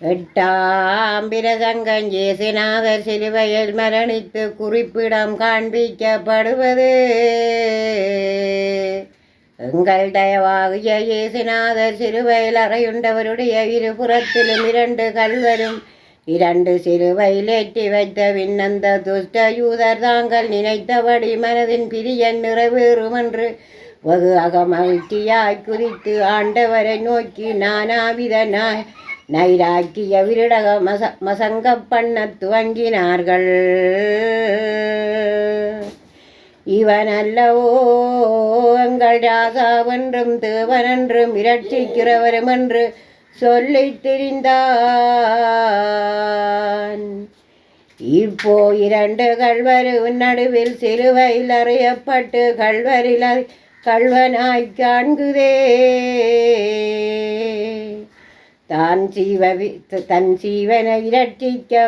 எட்டாம் பிரசங்கம் இயேசுநாதர் சிலுவையில் மரணித்து குறிப்பிடம் காண்பிக்கப்படுவது. எங்கள் தயவாகிய இயேசுநாதர் சிலுவையில் அறையுண்டவருடைய இருபுறத்திலும் 2 கல்வரும் 2 சிலுவையில் ஏற்றி வைத்த விண்ணந்த துஷ்ட யூதர் தாங்கள் நினைத்தபடி மனதின் பிரியன் நிறைவேறும் என்று வெகு அகமகிழ்ச்சியாய் குதித்து ஆண்டவரை நோக்கி நானாவித நைராக்கிய விருடக மசங்க பண்ண துவங்கினார்கள். இவன் அல்லவோ எங்கள் ராசாவென்றும் தேவனென்றும் இரட்சிக்கிறவரும் என்று சொல்லி திரிந்தான். இப்போ 2 கல்வரின் நடுவில் சிலுவையில் அறியப்பட்டு கல்வனாய் காண்குதே. தன் சீவனை இரட்சிக்க